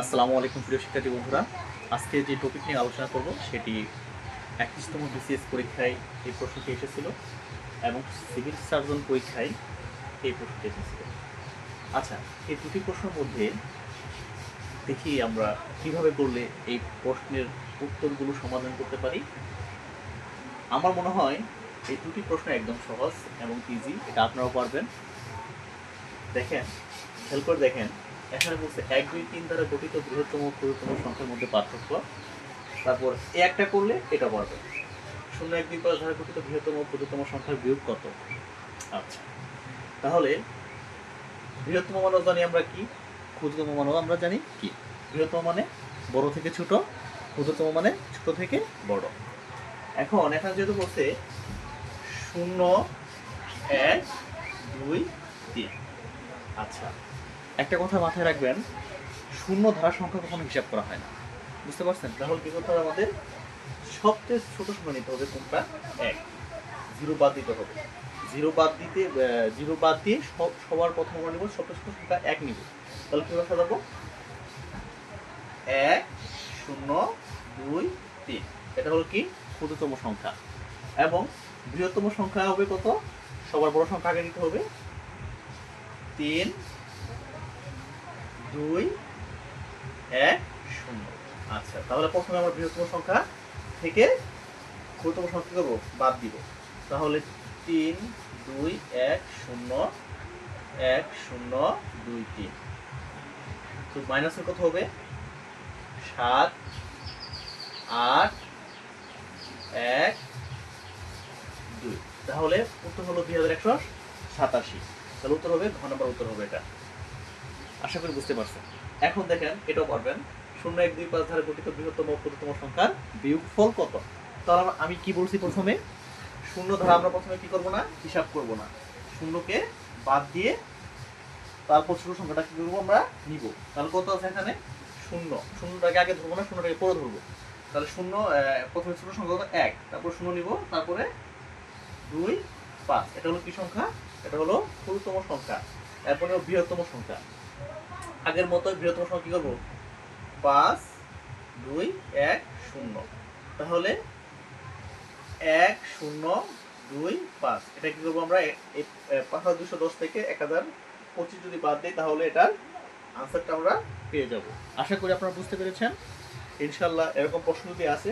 আসসালামু আলাইকুম প্রিয় শিক্ষার্থী বন্ধুরা। আজকে যে টপিক নিয়ে আলোচনা করব সেটি 31তম বিসিএস পরীক্ষায় এই প্রশ্নটি এসেছিল এবং সিভিল সার্জন পরীক্ষায় এই প্রশ্নটি এসেছিল। আচ্ছা, এই দুটি প্রশ্নের মধ্যে দেখি আমরা কিভাবে করলে এই প্রশ্নের উত্তরগুলো সমাধান করতে পারি। আমার মনে হয় এই দুটি প্রশ্ন একদম সহজ এবং ইজি, এটা আপনারাও পারবেন। দেখেন, খেয়াল করে দেখেন, এখানে বলছে 1, 2, 3 দ্বারা গঠিত বৃহত্তম ও ক্ষুদ্রতম সংখ্যার মধ্যে পার্থক্য। তারপর এ একটা করলে এটা পারবে। 0, 1, 2, 5 দ্বারা গঠিত বৃহত্তম ও ক্ষুদ্রতম সংখ্যার বিয়োগ কত? আচ্ছা, তাহলে বৃহত্তম মানও জানি আমরা কি, ক্ষুদ্রতম মানও আমরা জানি কি। বৃহত্তম মানে বড় থেকে ছোট, ক্ষুদ্রতম মানে ছোট থেকে বড়। এখন এখানে যেহেতু বলছে 0, 1, 2, 3। আচ্ছা, একটা কথা মাথায় রাখবেন, শূন্য ধারা সংখ্যা কখনো হিসাব করা হয় না, বুঝতে পারছেন? তাহলে কি করতে হবে আমাদের? সবচেয়ে ছোট সংখ্যা নিতে হবে কোনটা? 1। 0 বাদ দিতে হবে। 0 বাদ দিয়ে সবার প্রথম আমরা নিব সবচেয়ে ছোট সংখ্যা 1 নিব। তাহলে কিভাবে সাজাবো? 1, 0, 2, 3। এটা হলো কি? ক্ষুদ্রতম সংখ্যা। এবং বৃহত্তম সংখ্যা হবে কত? সবার বড় সংখ্যা আগে নিতে হবে। 3, 2, 1, 0। আচ্ছা, তাহলে প্রথমে আমরা বৃহত্তম সংখ্যা থেকে ক্ষুদ্রতম সংখ্যা করবো, বাদ দিব। তাহলে 3, 2, 1, 0, 1, 0, 2, 3। তো মাইনাসের কত হবে? 7, 8, 1, 2। তাহলে উত্তর হলো 2187। তাহলে উত্তর হবে ঘ নম্বর উত্তর হবে এটা। আশা করি বুঝতে পারছেন। এখন দেখেন, এটাও পারবেন। 0, 1, 2, 5 দ্বারা গঠিত বৃহত্তম ও ক্ষুদ্রতম সংখ্যার বিয়োগফল কত? তাহলে আমি কি বলছি প্রথমে? শূন্য ধারা আমরা প্রথমে কি করব না? হিসাব করব না। শূন্যকে বাদ দিয়ে তারপর ছোট সংখ্যাটা কি করবো? আমরা নিব। তাহলে কত আছে এখানে? 0। শূন্যটাকে আগে ধরবো না, শূন্যটাকে পরে ধরবো। তাহলে 0, প্রথমে ছোট সংখ্যা কত? 1। তারপর 0 নিব, তারপরে 2, 5। এটা হলো কি সংখ্যা? এটা হলো ক্ষুদ্রতম সংখ্যা। এরপরে বৃহত্তম সংখ্যা। আগের মতো বৃহত্তম সংখ্যা কি করবো? 5, 2, 1, 0। তাহলে 1, 0, 2, 5। এটা কি করবো আমরা? এই 5210 থেকে 1025 যদি বাদ দিই তাহলে এটার আনসারটা আমরা পেয়ে যাব। আশা করি আপনারা বুঝতে পেরেছেন। ইনশাআল্লাহ এরকম প্রশ্ন যদি আসে